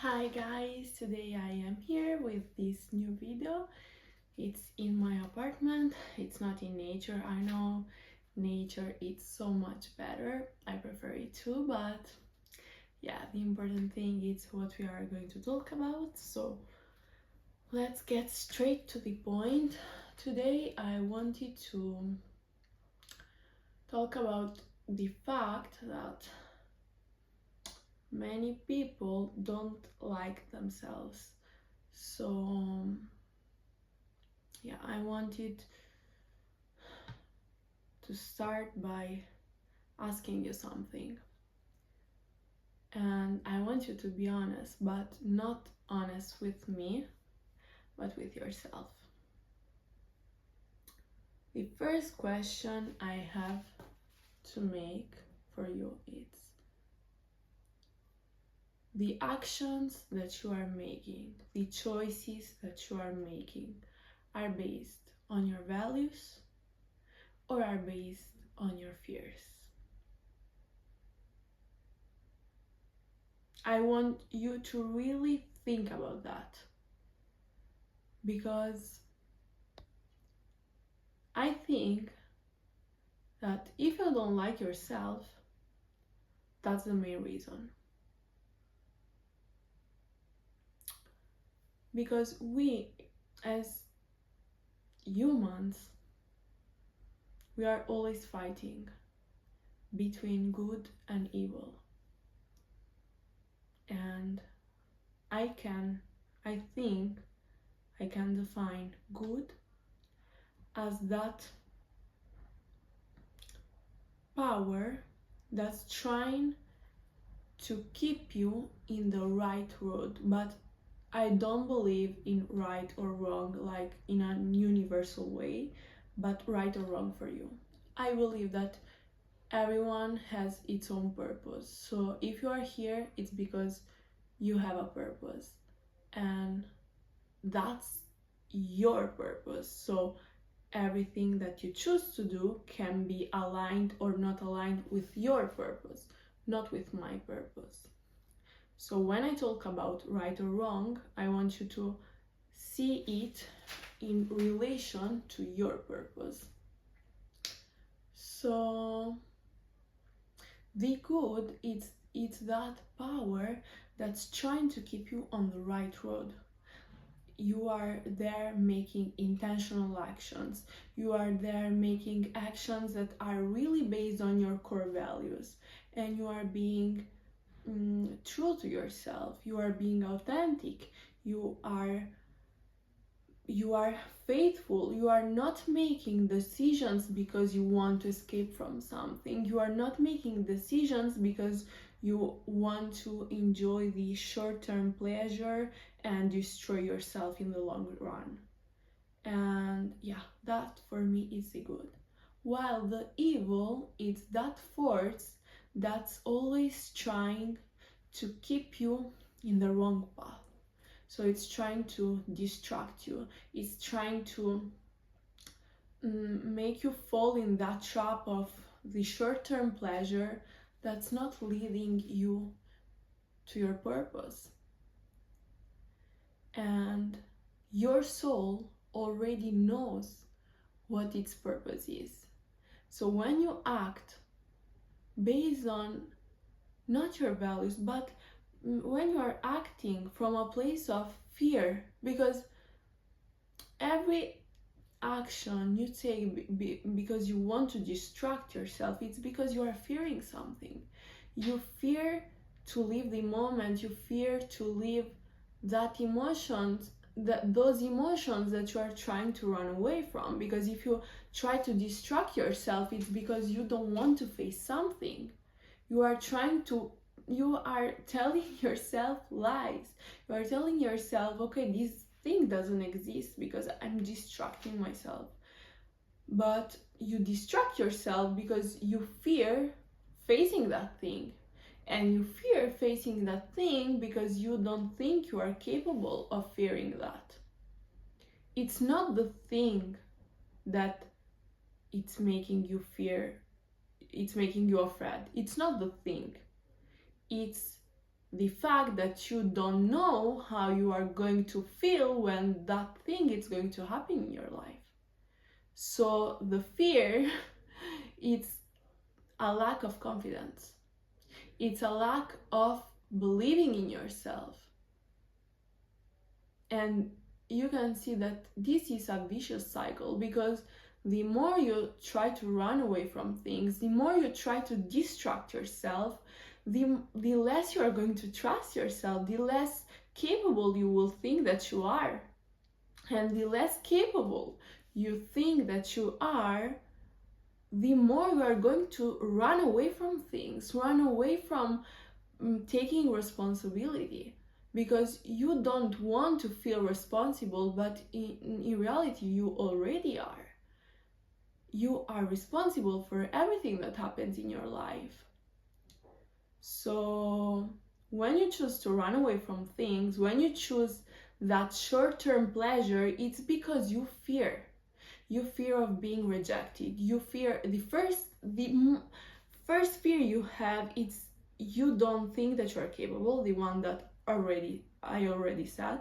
Hi guys, today I am here with this new video. It's in my apartment, it's not in nature. I know nature is so much better, I prefer it too, but yeah, the important thing is what we are going to talk about. So let's get straight to the point. Today I wanted to talk about the fact that many people don't like themselves. So yeah, I wanted to start by asking you something. And I want you to be honest, but not honest with me, but with yourself. The first question I have to make for you is the actions that you are making, the choices that you are making are based on your values or are based on your fears. I want you to really think about that, because I think that if you don't like yourself, that's the main reason. Because we, as humans, we are always fighting between good and evil. And I think I can define good as that power that's trying to keep you in the right road. But I don't believe in right or wrong, like in a universal way, but right or wrong for you. I believe that everyone has its own purpose. So if you are here, it's because you have a purpose, and that's your purpose. So everything that you choose to do can be aligned or not aligned with your purpose, not with my purpose. So when I talk about right or wrong, I want you to see it in relation to your purpose. So the good, it's that power that's trying to keep you on the right road. You are there making intentional actions. You are there making actions that are really based on your core values, and you are being true to yourself. You are being authentic. You are faithful. You are not making decisions because you want to escape from something. You are not making decisions because you want to enjoy the short-term pleasure and destroy yourself in the long run. And yeah, that for me is the good. While the evil is that force that's always trying to keep you in the wrong path. So it's trying to distract you. It's trying to make you fall in that trap of the short-term pleasure that's not leading you to your purpose. And your soul already knows what its purpose is. So when you act based on not your values, but when you are acting from a place of fear, because every action you take because you want to distract yourself, it's because you are fearing something. You fear to live the moment, you fear to live that emotions, those emotions that you are trying to run away from. Because if you try to distract yourself, it's because you don't want to face something. You are telling yourself lies. You are telling yourself, okay, this thing doesn't exist because I'm distracting myself. But you distract yourself because you fear facing that thing. And you fear facing that thing because you don't think you are capable of fearing that. It's not the thing that it's making you fear, it's making you afraid. It's not the thing. It's the fact that you don't know how you are going to feel when that thing is going to happen in your life. So the fear, it's a lack of confidence. It's a lack of believing in yourself. And you can see that this is a vicious cycle, because the more you try to run away from things, the more you try to distract yourself, the less you are going to trust yourself, the less capable you will think that you are. And the less capable you think that you are, the more you are going to run away from things, run away from taking responsibility, because you don't want to feel responsible, but in reality you already are. You are responsible for everything that happens in your life. So when you choose to run away from things, when you choose that short-term pleasure, it's because you fear. You fear of being rejected. You fear the first fear you have, it's you don't think that you are capable, the one that I already said,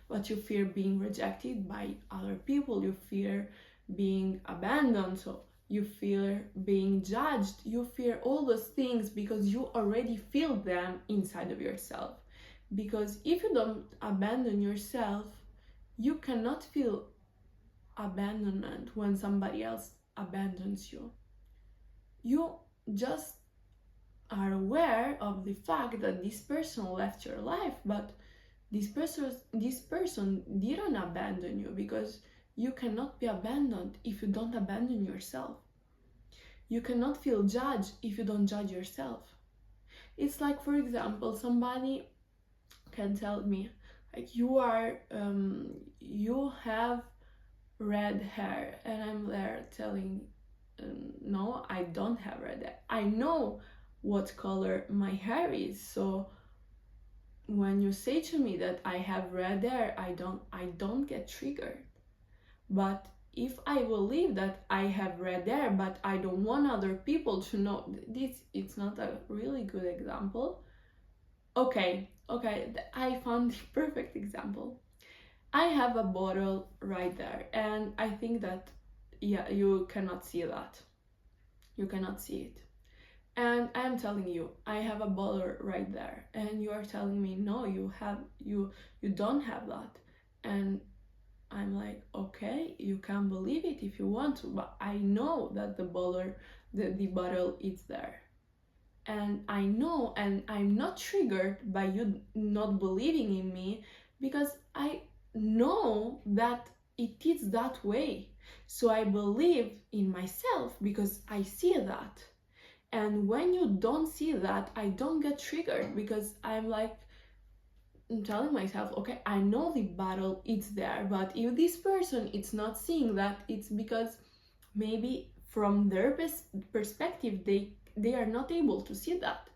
but you fear being rejected by other people, you fear being abandoned, so you fear being judged, you fear all those things because you already feel them inside of yourself. Because if you don't abandon yourself, you cannot feel abandonment when somebody else abandons you. You just are aware of the fact that this person left your life, but this person didn't abandon you, because you cannot be abandoned if you don't abandon yourself. You cannot feel judged if you don't judge yourself. It's like, for example, somebody can tell me, like, you have red hair, and I'm there telling, no, I don't have red hair. I know what color my hair is, so when you say to me that I have red hair, I don't get triggered. But if I believe that I have red hair, but I don't want other people to know this, it's not a really good example. Okay, I found the perfect example. I have a bottle right there, and I think that, yeah, you cannot see that. You cannot see it. And I'm telling you, I have a bottle right there, and you are telling me, no, you don't have that. And I'm like, okay, you can believe it if you want to, but I know that the bottle is there. And I know, and I'm not triggered by you not believing in me, because I know that it is that way. So I believe in myself because I see that. And when you don't see that, I don't get triggered, because I'm telling myself, okay, I know the battle is there, but if this person is not seeing that, it's because maybe from their perspective, they are not able to see that.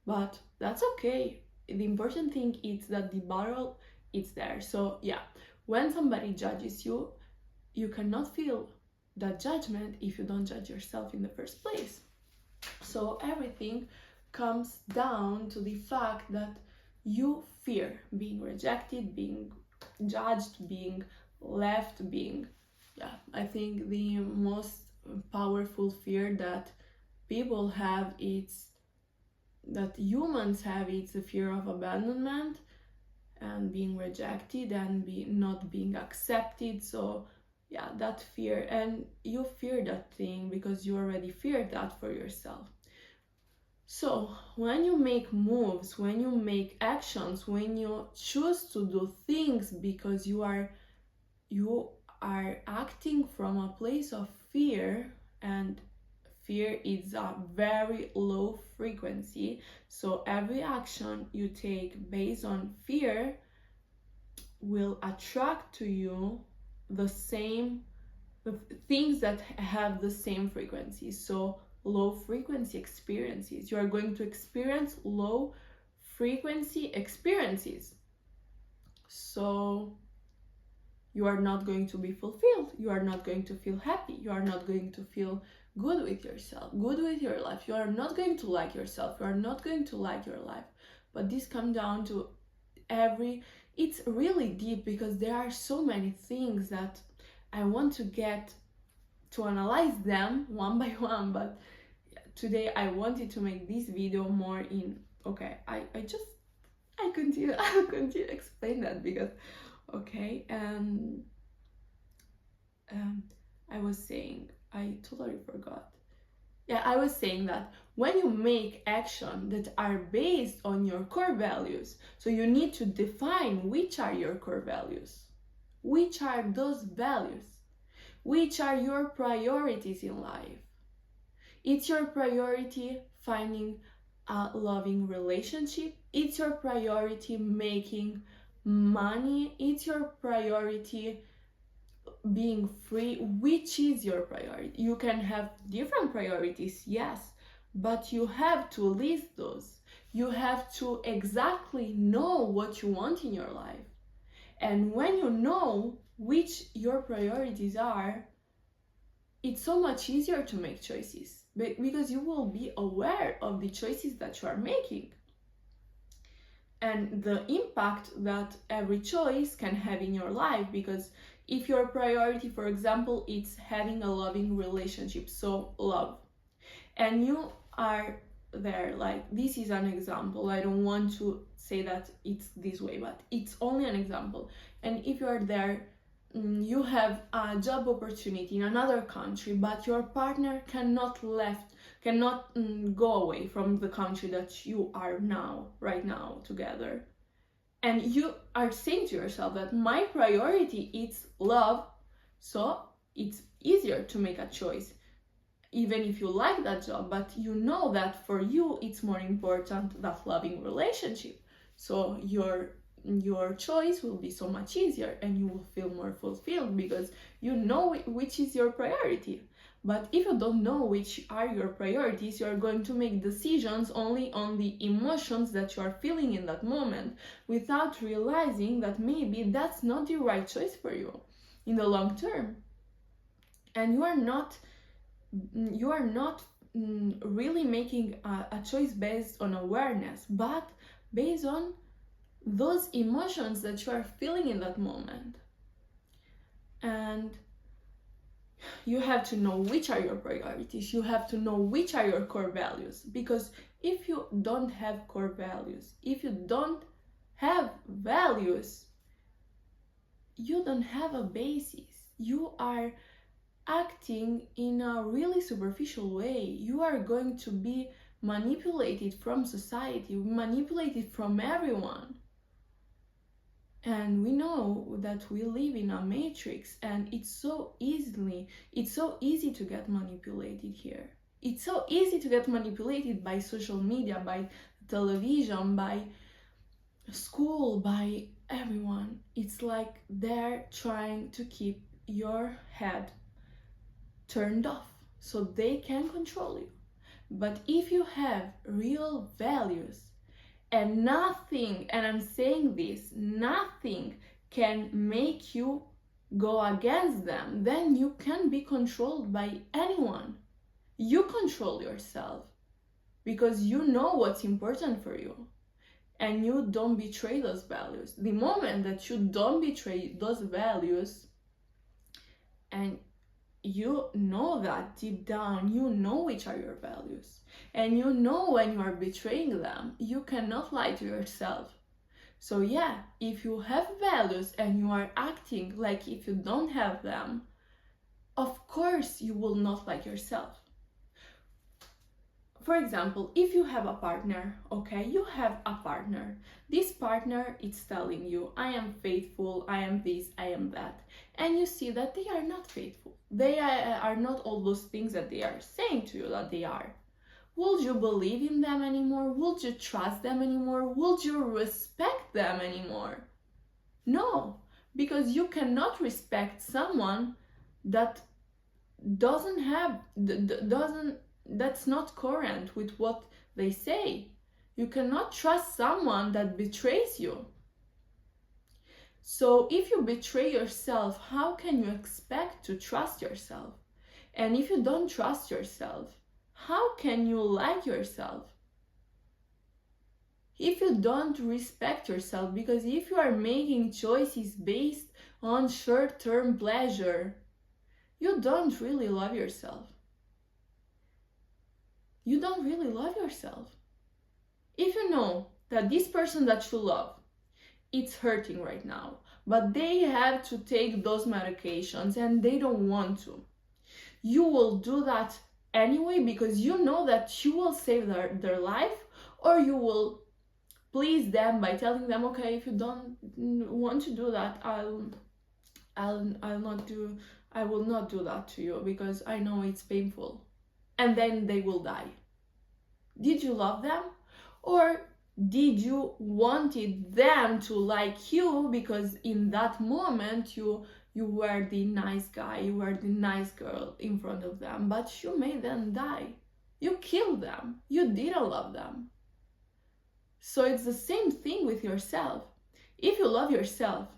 But that's okay. The important thing is that the battle is there. So yeah, when somebody judges you, you cannot feel that judgment if you don't judge yourself in the first place. So everything comes down to the fact that you fear being rejected, being judged, being left, I think the most powerful fear that people have, that humans have, it's the fear of abandonment and being rejected and not being accepted. So yeah, that fear, and you fear that thing because you already feared that for yourself. So when you make moves, when you make actions, when you choose to do things because you are acting from a place of fear, and fear is a very low frequency, so every action you take based on fear will attract to you the things that have the same frequency. So low frequency experiences, you are going to experience low frequency experiences. So you are not going to be fulfilled, you are not going to feel happy, you are not going to feel good with yourself, good with your life, you are not going to like yourself, you are not going to like your life. but this comes down to it's really deep, because there are so many things that I want to get to analyze them one by one, but today I wanted to make this video more in, okay, I continue I'll continue to explain that, because okay, I was saying, I totally forgot. Yeah, I was saying that when you make action that are based on your core values, so you need to define which are your core values, which are those values, which are your priorities in life. It's your priority finding a loving relationship. It's your priority making money. It's your priority being free. Which is your priority? You can have different priorities, yes, but you have to list those. You have to exactly know what you want in your life. And when you know which your priorities are, it's so much easier to make choices, because you will be aware of the choices that you are making and the impact that every choice can have in your life. Because if your priority, for example, it's having a loving relationship, so love, and you are there, like, this is an example, I don't want to say that it's this way, but it's only an example. And if you are there, you have a job opportunity in another country, but your partner cannot go away from the country that you are right now together, and you are saying to yourself that my priority is love, so it's easier to make a choice, even if you like that job, but you know that for you it's more important that loving relationship, so your choice will be so much easier and you will feel more fulfilled, because you know which is your priority. But if you don't know which are your priorities, you are going to make decisions only on the emotions that you are feeling in that moment, without realizing that maybe that's not the right choice for you in the long term. And you are not really making a choice based on awareness, but based on those emotions that you are feeling in that moment. And you have to know which are your priorities. You have to know which are your core values, because if you don't have core values, if you don't have values, you don't have a basis. You are acting in a really superficial way. You are going to be manipulated from society, manipulated from everyone. And we know that we live in a matrix, and it's so easy to get manipulated here. It's so easy to get manipulated by social media, by television, by school, by everyone. It's like they're trying to keep your head turned off so they can control you. But if you have real values, and nothing, and I'm saying this, nothing can make you go against them, then you can be controlled by anyone. You control yourself, because you know what's important for you, and you don't betray those values. The moment that you don't betray those values, and you know that deep down, you know which are your values, and you know when you are betraying them, you cannot lie to yourself. So yeah, if you have values and you are acting like if you don't have them, of course you will not like yourself. For example, if you have a partner, okay, you have a partner. This partner is telling you, I am faithful, I am this, I am that. And you see that they are not faithful. They are not all those things that they are saying to you that they are. Would you believe in them anymore? Would you trust them anymore? Would you respect them anymore? No, because you cannot respect someone that that's not current with what they say. You cannot trust someone that betrays you. So if you betray yourself, how can you expect to trust yourself? And if you don't trust yourself, how can you like yourself? if you don't respect yourself, because if you are making choices based on short-term pleasure, you don't really love yourself. You don't really love yourself. If you know that this person that you love, it's hurting right now, but they have to take those medications and they don't want to, you will do that anyway because you know that you will save their life, or you will please them by telling them, okay, if you don't want to do that, I will not do that to you because I know it's painful. And then they will die. Did you love them? Or did you wanted them to like you because in that moment you were the nice guy, you were the nice girl in front of them, but you made them die. You killed them. You didn't love them. So it's the same thing with yourself. If you love yourself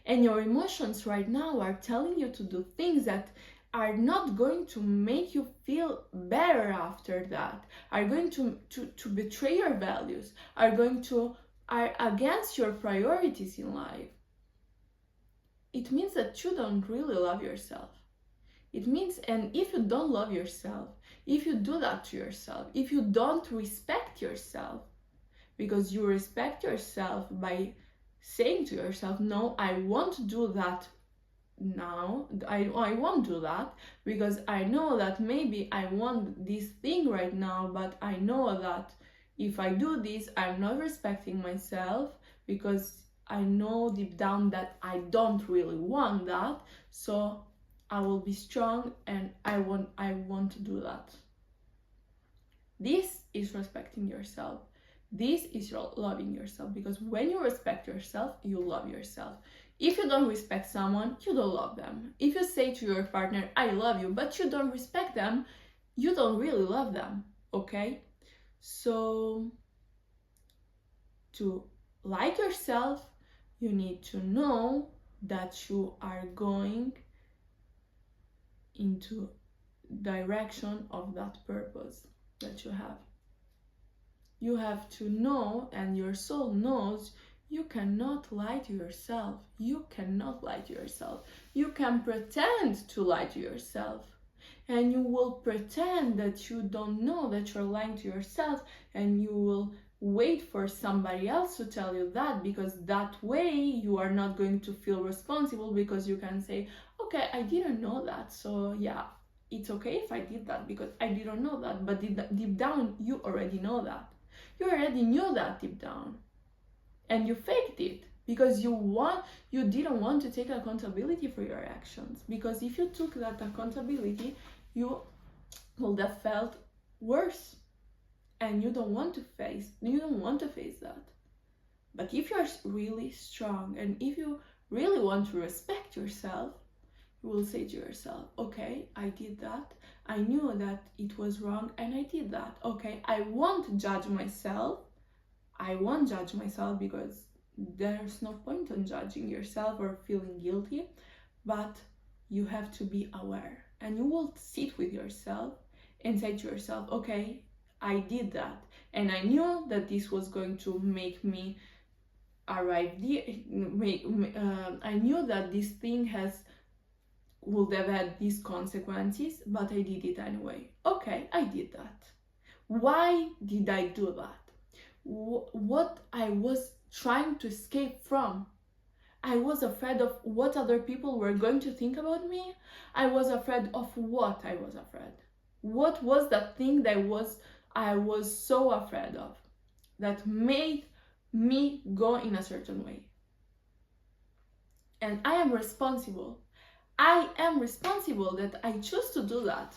and your emotions right now are telling you to do things that are not going to make you feel better after that, are going to betray your values, are against your priorities in life, it means that you don't really love yourself. It means, and if you don't love yourself, if you do that to yourself, if you don't respect yourself, because you respect yourself by saying to yourself, no, I won't do that now, I won't do that because I know that maybe I want this thing right now, but I know that if I do this, I'm not respecting myself because I know deep down that I don't really want that, so I will be strong and I want to do that. This is respecting yourself. This is your loving yourself, because when you respect yourself, you love yourself. If you don't respect someone, you don't love them. If you say to your partner, I love you, but you don't respect them, you don't really love them, okay? So, to like yourself, you need to know that you are going into direction of that purpose that you have. You have to know, and your soul knows, you cannot lie to yourself. You cannot lie to yourself. You can pretend to lie to yourself. And you will pretend that you don't know that you're lying to yourself, and you will wait for somebody else to tell you that, because that way you are not going to feel responsible, because you can say, okay, I didn't know that, so yeah, it's okay if I did that because I didn't know that. But deep down, you already know that. You already knew that deep down, and you faked it because you didn't want to take accountability for your actions. Because if you took that accountability, you would have felt worse, and you don't want to face that. But if you're really strong, and if you really want to respect yourself, you will say to yourself, okay, I did that. I knew that it was wrong and I did that. Okay, I won't judge myself. I won't judge myself because there's no point in judging yourself or feeling guilty. But you have to be aware, and you will sit with yourself and say to yourself, okay, I did that. And I knew that this was going to make me arrive there. I knew that this thing would have had these consequences, but I did it anyway. Okay, I did that. Why did I do that? What I was trying to escape from. I was afraid of what other people were going to think about me. I was afraid of what I was afraid. What was that thing that I was so afraid of that made me go in a certain way? And I am responsible. I am responsible that I choose to do that.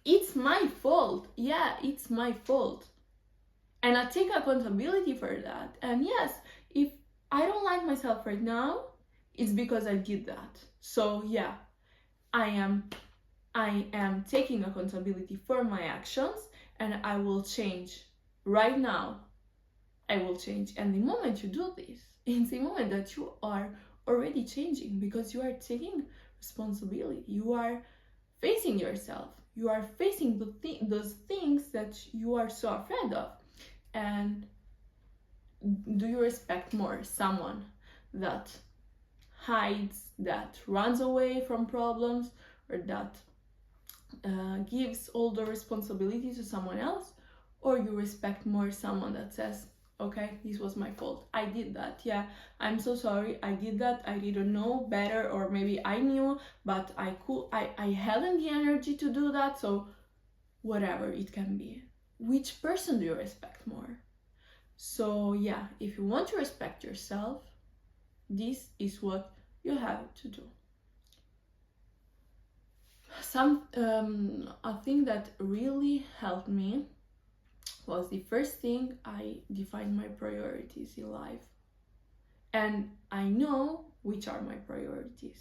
It's my fault. Yeah, it's my fault. And I take accountability for that. And yes, if I don't like myself right now, it's because I did that. So yeah, I am taking accountability for my actions, and I will change. Right now, I will change. And the moment you do this, it's the moment that you are already changing, because you are taking responsibility. You are facing yourself. You are facing those things that you are so afraid of. And do you respect more someone that hides, that runs away from problems, or that gives all the responsibility to someone else? Or you respect more someone that says, okay, this was my fault, I did that, yeah, I'm so sorry, I did that, I didn't know better, or maybe I knew but I hadn't the energy to do that, so whatever it can be. Which person do you respect more? So yeah, if you want to respect yourself, this is what you have to do. A thing that really helped me was the first thing, I defined my priorities in life. And I know which are my priorities.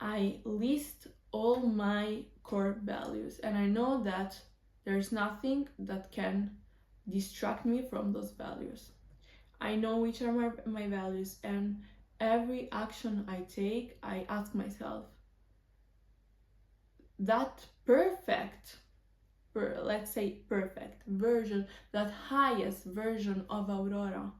I list all my core values, and I know that there's nothing that can distract me from those values. I know which are my values, and every action I take, I ask myself, that perfect, let's say perfect version, that highest version of Aurora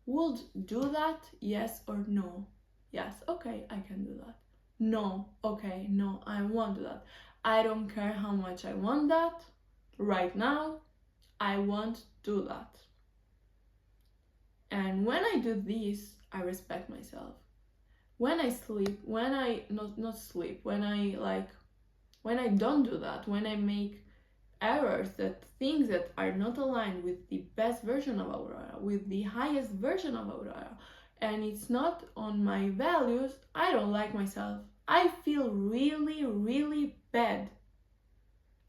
would do that, yes or no? Yes, okay, I can do that. No, okay, no, I won't do that. I don't care how much I want that. Right now, I won't do that. And when I do this, I respect myself. When I sleep, when I not sleep, when I don't do that, when I make errors, that things that are not aligned with the best version of Aurora, with the highest version of Aurora, and it's not on my values, I don't like myself. I feel really, really bad.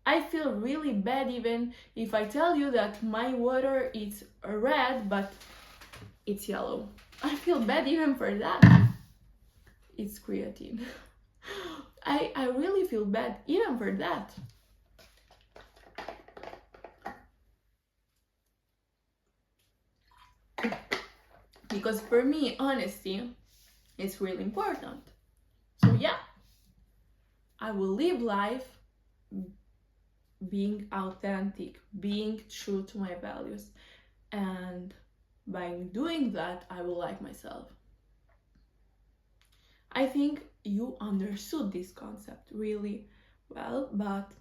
I feel really bad even if I tell you that my water is red, but it's yellow. I feel bad even for that. It's creatine. I really feel bad even for that. Because for me, honesty is really important. So yeah, I will live life being authentic, being true to my values. And by doing that, I will like myself. I think you understood this concept really well, but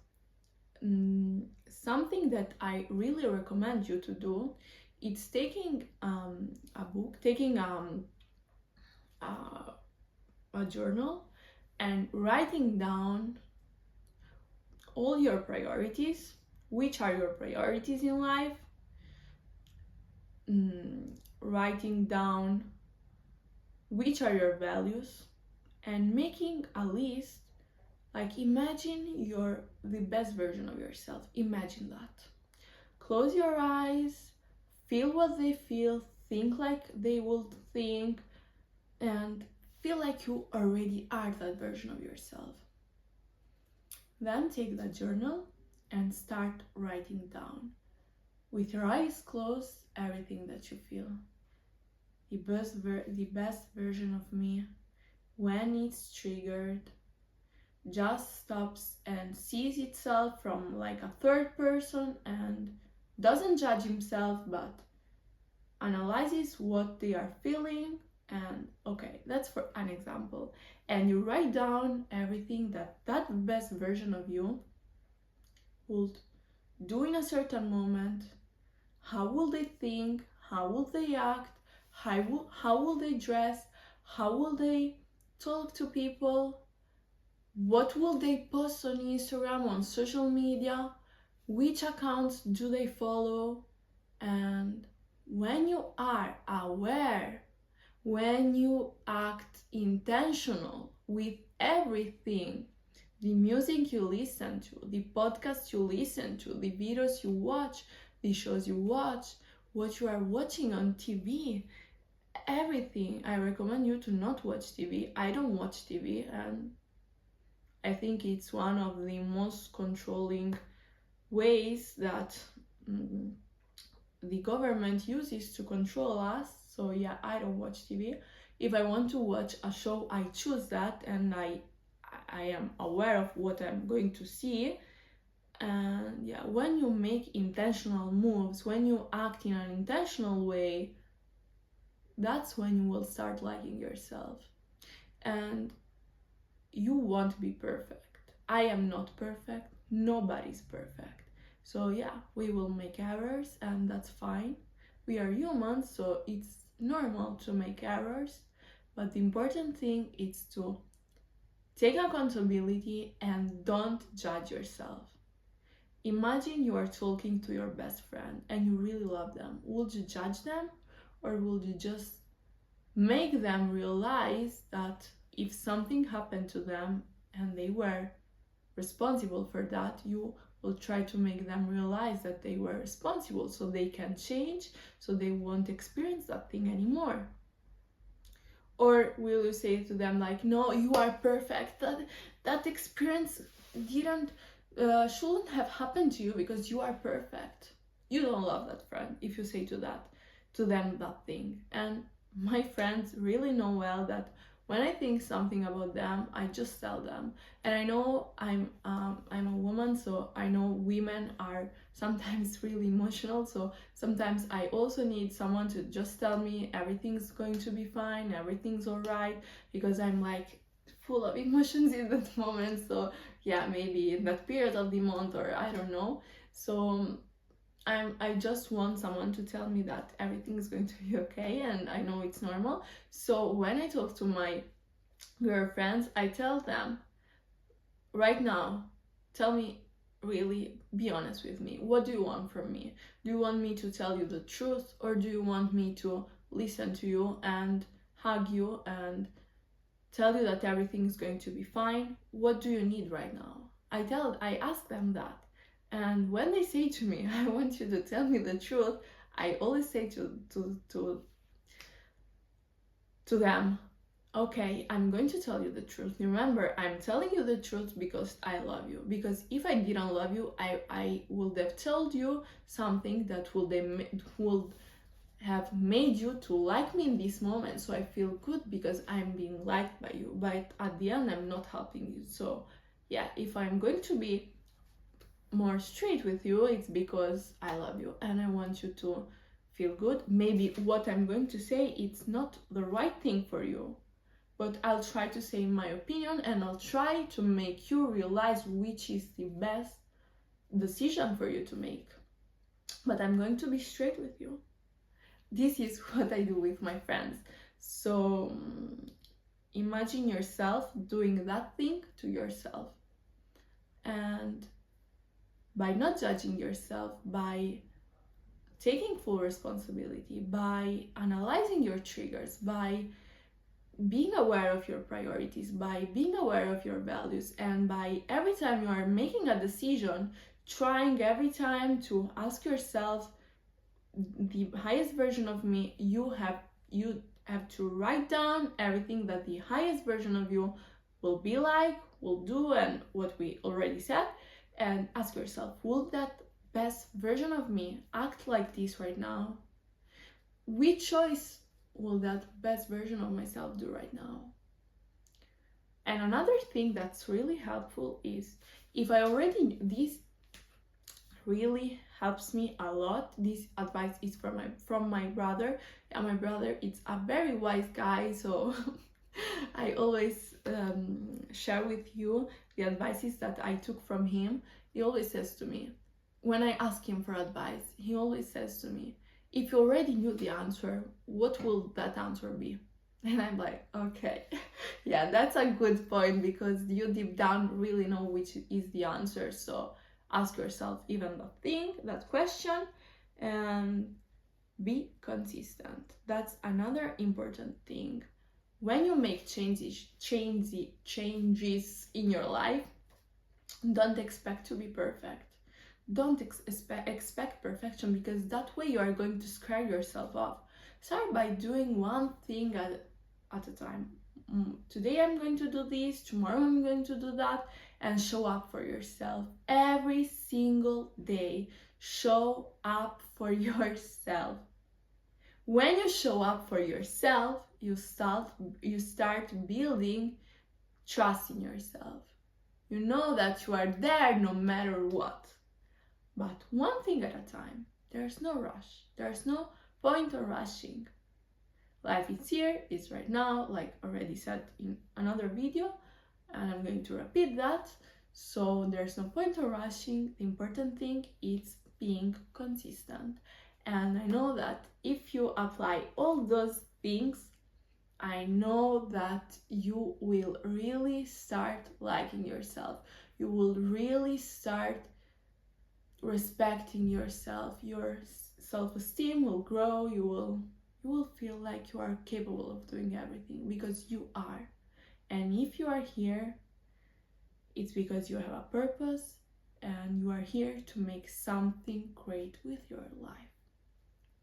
something that I really recommend you to do, it's taking a book, taking a journal, and writing down all your priorities. Which are your priorities in life? Writing down which are your values, and making a list. Like, imagine you're the best version of yourself. Imagine that. Close your eyes, feel what they feel, think like they would think, and feel like you already are that version of yourself. Then take that journal and start writing down, with your eyes closed, everything that you feel. The best version of me, when it's triggered, just stops and sees itself from like a third person and doesn't judge himself, but analyzes what they are feeling. And okay, that's for an example. And you write down everything that best version of you would do in a certain moment. How will they think? How will they act? How will they dress? How will they talk to people? What will they post on Instagram, on social media? Which accounts do they follow? And when you are aware, when you act intentional with everything, the music you listen to, the podcasts you listen to, the videos you watch, the shows you watch, what you are watching on TV, everything. I recommend you to not watch TV. I don't watch TV, and I think it's one of the most controlling ways that the government uses to control us. So yeah, I don't watch TV. If I want to watch a show, I choose that, and I am aware of what I'm going to see. And yeah, when you make intentional moves, when you act in an intentional way, that's when you will start liking yourself. And you won't be perfect. I am not perfect. Nobody's perfect. So yeah, we will make errors, and that's fine. We are humans, so it's normal to make errors. But the important thing is to take accountability and don't judge yourself. Imagine you are talking to your best friend and you really love them. Would you judge them, or would you just make them realize that if something happened to them and they were responsible for that, you will try to make them realize that they were responsible so they can change, so they won't experience that thing anymore? Or will you say to them like, no, you are perfect, that experience didn't shouldn't have happened to you because you are perfect? You don't love that friend if you say to them that thing. And my friends really know well that when I think something about them, I just tell them. And I know I'm a woman, so I know women are sometimes really emotional. So sometimes I also need someone to just tell me everything's going to be fine, everything's alright, because I'm like full of emotions in that moment. So yeah, maybe in that period of the month, or I don't know. So I just want someone to tell me that everything is going to be okay, and I know it's normal. So when I talk to my girlfriends, I tell them, right now, tell me, really, be honest with me. What do you want from me? Do you want me to tell you the truth, or do you want me to listen to you and hug you and tell you that everything is going to be fine? What do you need right now? I ask them that. And when they say to me, I want you to tell me the truth, I always say to them, okay, I'm going to tell you the truth. Remember, I'm telling you the truth because I love you. Because if I didn't love you, I would have told you something that would have made you to like me in this moment. So I feel good because I'm being liked by you. But at the end, I'm not helping you. So yeah, if I'm going to be more straight with you, it's because I love you and I want you to feel good. Maybe what I'm going to say, it's not the right thing for you, but I'll try to say my opinion, and I'll try to make you realize which is the best decision for you to make. But I'm going to be straight with you. This is what I do with my friends. So imagine yourself doing that thing to yourself. And by not judging yourself, by taking full responsibility, by analyzing your triggers, by being aware of your priorities, by being aware of your values, and by every time you are making a decision, trying every time to ask yourself, the highest version of me, you have to write down everything that the highest version of you will be like, will do, and what we already said, and ask yourself, will that best version of me act like this right now? Which choice will that best version of myself do right now? And another thing that's really helpful is, if I already, this really helps me a lot. This advice is from my brother, and my brother is a very wise guy, so I always share with you the advices that I took from him. He always says to me, when I ask him for advice, he always says to me, if you already knew the answer, what will that answer be? And I'm like, okay, yeah, that's a good point, because you deep down really know which is the answer. So ask yourself even that question, and be consistent. That's another important thing. When you make changes in your life, don't expect to be perfect. Don't expect perfection, because that way you are going to scare yourself off. Start by doing one thing at a time. Today I'm going to do this, tomorrow I'm going to do that, and show up for yourself every single day. Show up for yourself. When you show up for yourself, you start building trust in yourself. You know that you are there no matter what. But one thing at a time. There's no rush. There's no point of rushing. Life is here, it's right now, like already said in another video, and I'm going to repeat that. So there's no point of rushing. The important thing is being consistent. And I know that if you apply all those things, I know that you will really start liking yourself. You will really start respecting yourself. Your self-esteem will grow. You will feel like you are capable of doing everything, because you are. And if you are here, it's because you have a purpose and you are here to make something great with your life.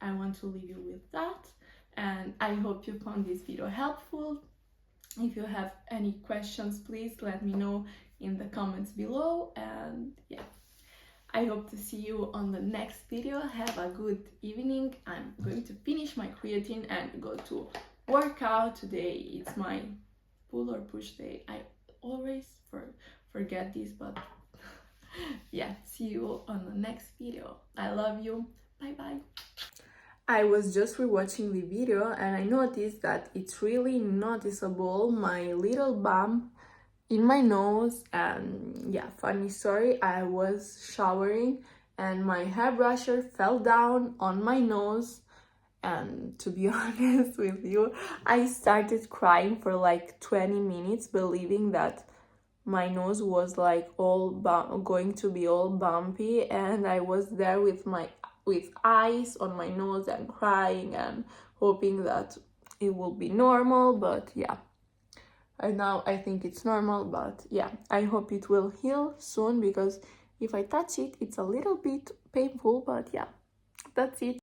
I want to leave you with that, and I hope you found this video helpful. If you have any questions, please let me know in the comments below, and yeah, I hope to see you on the next video. Have a good evening. I'm going to finish my creatine and go to work out today. It's my pull or push day. I always forget this, but yeah, see you on the next video. I love you. Bye bye. I was just rewatching the video and I noticed that it's really noticeable, my little bump in my nose. And yeah, funny story, I was showering and my hairbrusher fell down on my nose, and to be honest with you, I started crying for like 20 minutes, believing that my nose was like going to be all bumpy, and I was there with ice on my nose and crying and hoping that it will be normal. But yeah, and now I think it's normal. But yeah, I hope it will heal soon, because if I touch it, it's a little bit painful. But yeah, that's it.